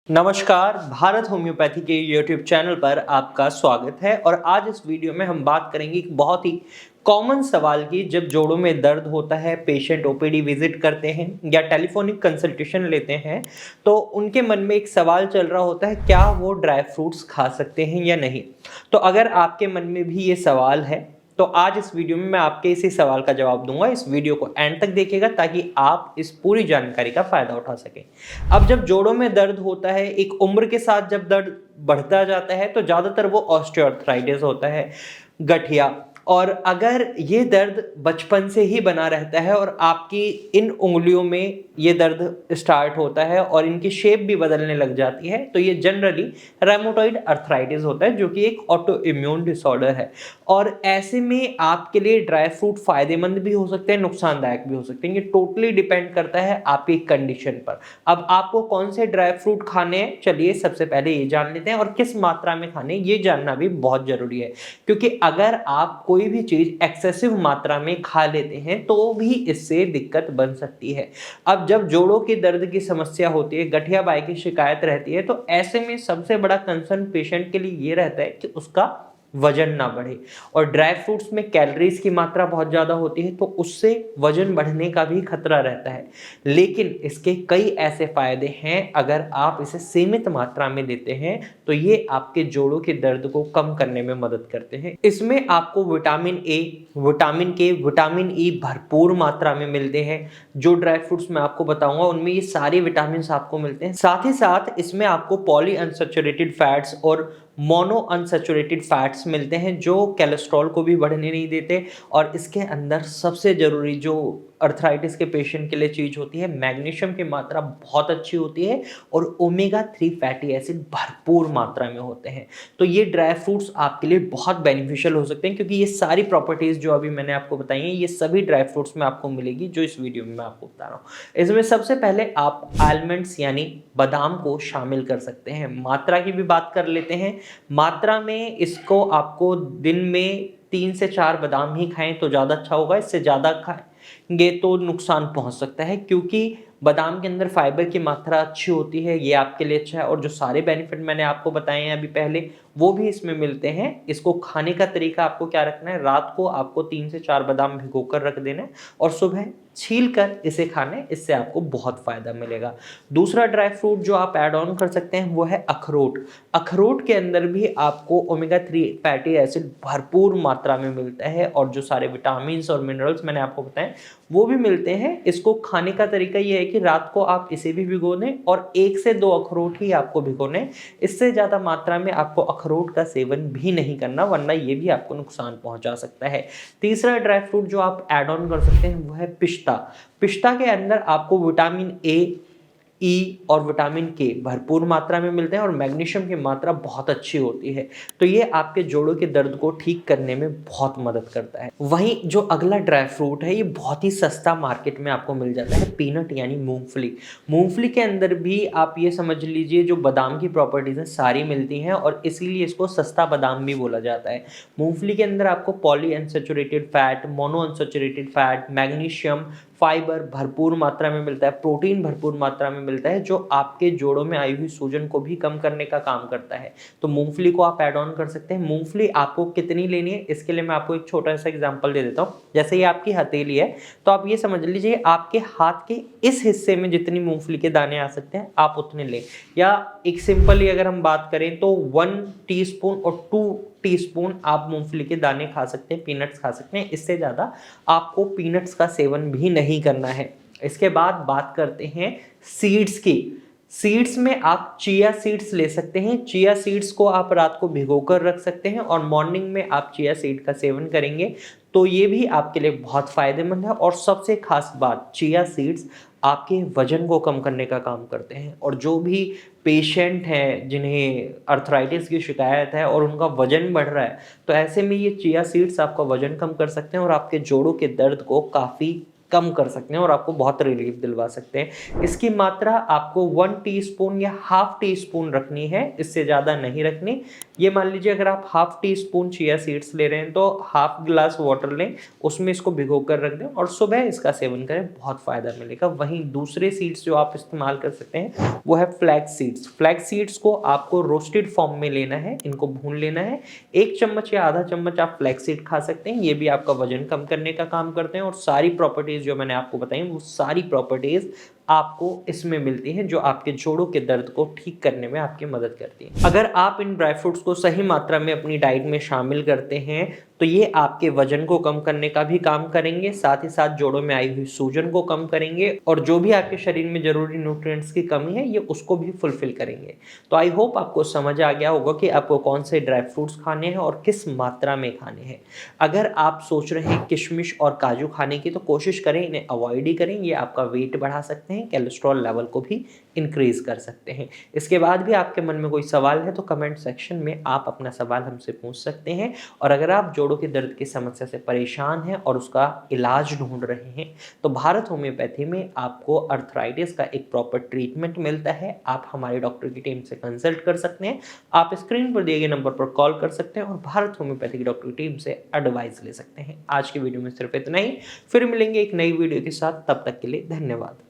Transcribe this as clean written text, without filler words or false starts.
नमस्कार, भारत होम्योपैथी के YouTube channel पर आपका स्वागत है और आज इस वीडियो में हम बात करेंगे एक बहुत ही कॉमन सवाल की। जब जोड़ों में दर्द होता है, पेशेंट ओपीडी विजिट करते हैं या टेलीफोनिक कंसल्टेशन लेते हैं, तो उनके मन में एक सवाल चल रहा होता है, क्या वो ड्राई फ्रूट्स खा सकते हैं या नहीं। तो अगर आपके मन में भी ये सवाल है तो आज इस वीडियो में मैं आपके इसी सवाल का जवाब दूंगा। इस वीडियो को एंड तक देखिएगा ताकि आप इस पूरी जानकारी का फायदा उठा सकें। अब जब जोड़ों में दर्द होता है, एक उम्र के साथ जब दर्द बढ़ता जाता है तो ज्यादातर वो ऑस्टियोआर्थराइटिस होता है, गठिया। और अगर ये दर्द बचपन से ही बना रहता है और आपकी इन उंगलियों में ये दर्द स्टार्ट होता है और इनकी शेप भी बदलने लग जाती है, तो ये जनरली रेमोटॉइड अर्थराइटिस होता है, जो कि एक ऑटो इम्यून डिसऑर्डर है। और ऐसे में आपके लिए ड्राई फ्रूट फायदेमंद भी हो सकते हैं, नुकसानदायक भी हो सकते हैं। ये टोटली डिपेंड करता है आपकी कंडीशन पर। अब आपको कौन से ड्राई फ्रूट खाने हैं, चलिए सबसे पहले ये जान लेते हैं, और किस मात्रा में खाने ये जानना भी बहुत जरूरी है। क्योंकि अगर आप कोई भी चीज एक्सेसिव मात्रा में खा लेते हैं तो भी इससे दिक्कत बन सकती है। अब जब जोड़ों के दर्द की समस्या होती है, गठिया बाई की शिकायत रहती है, तो ऐसे में सबसे बड़ा कंसर्न पेशेंट के लिए ये रहता है कि उसका वजन ना बढ़े। और ड्राई फ्रूट्स में कैलोरीज की मात्रा बहुत ज्यादा होती है, तो उससे वजन बढ़ने का भी खतरा रहता है। लेकिन इसके कई ऐसे फायदे हैं, अगर आप इसे सीमित मात्रा में लेते हैं तो ये आपके जोड़ों के दर्द को कम करने में मदद करते हैं। इसमें आपको विटामिन ए, विटामिन के, विटामिन ई भरपूर मात्रा में मिलते हैं। जो ड्राई फ्रूट्स मैं आपको बताऊंगा उनमें ये सारे विटामिन आपको मिलते हैं। साथ ही साथ इसमें आपको पॉली अनसैचुरेटेड फैट्स और मोनो अनसैचुरेटेड फैट्स मिलते हैं, जो कोलेस्ट्रॉल को भी बढ़ने नहीं देते। और इसके अंदर सबसे जरूरी जो अर्थराइटिस के पेशेंट के लिए चीज होती है, मैग्नीशियम की मात्रा बहुत अच्छी होती है और ओमेगा 3 फैटी एसिड भरपूर मात्रा में होते हैं। तो ये ड्राई फ्रूट्स आपके लिए बहुत बेनिफिशियल हो सकते हैं, क्योंकि ये सारी प्रॉपर्टीज जो अभी मैंने आपको बताई हैं, ये सभी ड्राई फ्रूट्स में आपको मिलेगी जो इस वीडियो में मैं आपको बता रहा हूँ। इसमें सबसे पहले आप आलमंड्स यानी बादाम को शामिल कर सकते हैं। मात्रा की भी बात कर लेते हैं। मात्रा में इसको आपको दिन में 3 से 4 बादाम ही खाएं तो ज़्यादा अच्छा होगा। इससे ज़्यादा खाएंगे तो नुकसान पहुंच सकता है, क्योंकि बादाम के अंदर फाइबर की मात्रा अच्छी होती है, ये आपके लिए अच्छा है। और जो सारे बेनिफिट मैंने आपको बताए हैं अभी पहले, वो भी इसमें मिलते हैं। इसको खाने का तरीका आपको क्या रखना है, रात को आपको 3 से 4 बादाम भिगो कर रख देना है और सुबह छील कर इसे खाने, इससे आपको बहुत फायदा मिलेगा। दूसरा ड्राई फ्रूट जो आप ऐड ऑन कर सकते हैं वो है अखरोट। अखरोट के अंदर भी आपको ओमेगा 3 फैटी एसिड भरपूर मात्रा में मिलता है, और जो सारे विटामिन और मिनरल्स मैंने आपको बताए वो भी मिलते हैं। इसको खाने का तरीका ये है कि रात को आप इसे भी भिगो दें और 1 से 2 अखरोट ही आपको भिगोने। इससे ज़्यादा मात्रा में आपको अखरोट का सेवन भी नहीं करना, वरना ये भी आपको नुकसान पहुंचा सकता है। तीसरा ड्राई फ्रूट जो आप ऐड ऑन कर सकते हैं वो है पिस्ता। पिस्ता के अंदर आपको विटामिन ए, ई और विटामिन के भरपूर मात्रा में मिलते हैं और मैग्नीशियम की मात्रा बहुत अच्छी होती है। तो ये आपके जोड़ों के दर्द को ठीक करने में बहुत मदद करता है। वहीं जो अगला ड्राई फ्रूट है, ये बहुत ही सस्ता मार्केट में आपको मिल जाता है, पीनट यानी मूंगफली। मूंगफली के अंदर भी आप ये समझ लीजिए जो बादाम की प्रॉपर्टीज हैं सारी मिलती हैं, और इसीलिए इसको सस्ता बादाम भी बोला जाता है। मूंगफली के अंदर आपको poly unsaturated fat, mono unsaturated fat, magnesium, fibre भरपूर मात्रा में मिलता है, प्रोटीन भरपूर मात्रा में मिलता है, जो आपके जोड़ों में आई हुई सूजन को भी कम करने का काम करता है। तो मूंगफली को आप ऐड ऑन कर सकते हैं। मूंगफली आपको कितनी लेनी है, इसके लिए मैं आपको एक छोटा सा एग्जांपल दे देता हूँ। जैसे ये आपकी हथेली है, तो आप ये समझ लीजिए आपके हाथ के इस हिस्से में जितनी मूंगफली के दाने आ सकते हैं आप उतने लें। या एक सिंपली अगर हम बात करें तो 1 टीस्पून और 2 टीस्पून आप मूंगफली के दाने खा सकते हैं, पीनट्स खा सकते हैं। इससे ज़्यादा आपको पीनट्स का सेवन भी नहीं करना है। इसके बाद बात करते हैं सीड्स की। सीड्स में आप चिया सीड्स ले सकते हैं। चिया सीड्स को आप रात को भिगोकर रख सकते हैं और मॉर्निंग में आप चिया सीड का सेवन करेंगे तो ये भी आपके लिए बहुत फायदेमंद है। और सबसे खास बात, चिया सीड्स आपके वजन को कम करने का काम करते हैं। और जो भी पेशेंट हैं जिन्हें अर्थराइटिस की शिकायत है और उनका वजन बढ़ रहा है, तो ऐसे में ये चिया सीड्स आपका वजन कम कर सकते हैं और आपके जोड़ों के दर्द को काफ़ी कम कर सकते हैं और आपको बहुत रिलीफ दिलवा सकते हैं। इसकी मात्रा आपको 1 टीस्पून या हाफ टी स्पून रखनी है, इससे ज़्यादा नहीं रखनी। ये मान लीजिए अगर आप half tea spoon chia seeds ले रहे हैं तो हाफ ग्लास वाटर लें, उसमें इसको भिगो कर रख दें और सुबह इसका सेवन करें, बहुत फ़ायदा मिलेगा। वहीं दूसरे सीड्स जो आप इस्तेमाल कर सकते हैं वो है फ्लैक्स सीड्स। फ्लैक्स सीड्स को आपको रोस्टेड फॉर्म में लेना है, इनको भून लेना है। 1 चम्मच या आधा चम्मच आप फ्लैक्स सीड खा सकते हैं, ये भी आपका वजन कम करने का काम करते हैं और सारी प्रॉपर्टीज़ जो मैंने आपको बताई वो सारी प्रॉपर्टीज़ आपको इसमें मिलती हैं जो आपके जोड़ों के दर्द को ठीक करने में आपकी मदद करती हैं। अगर आप इन ड्राई फ्रूट्स को सही मात्रा में अपनी डाइट में शामिल करते हैं तो ये आपके वजन को कम करने का भी काम करेंगे, साथ ही साथ जोड़ों में आई हुई सूजन को कम करेंगे और जो भी आपके शरीर में जरूरी न्यूट्रिएंट्स की कमी है ये उसको भी फुलफिल करेंगे। तो आई होप आपको समझ आ गया होगा कि आपको कौन से ड्राई फ्रूट्स खाने हैं और किस मात्रा में खाने हैं। अगर आप सोच रहे हैं किशमिश और काजू खाने की तो कोशिश करें इन्हें अवॉइड ही करें, ये आपका वेट बढ़ा सकते हैं, कोलेस्ट्रॉल लेवल को भी इंक्रीज कर सकते हैं। इसके बाद भी आपके मन में कोई सवाल है तो कमेंट सेक्शन में आप अपना सवाल हमसे पूछ सकते हैं। और अगर आप जोड़ों के दर्द की समस्या से परेशान हैं और उसका इलाज ढूंढ रहे हैं तो भारत होम्योपैथी में आपको अर्थराइटिस का एक प्रॉपर ट्रीटमेंट मिलता है। आप हमारे डॉक्टर की टीम से कंसल्ट कर सकते हैं, आप स्क्रीन पर दिए गए नंबर पर कॉल कर सकते हैं और भारत होम्योपैथी की डॉक्टर की टीम से एडवाइस ले सकते हैं। आज की वीडियो में सिर्फ इतना ही, फिर मिलेंगे एक नई वीडियो के साथ, तब तक के लिए धन्यवाद।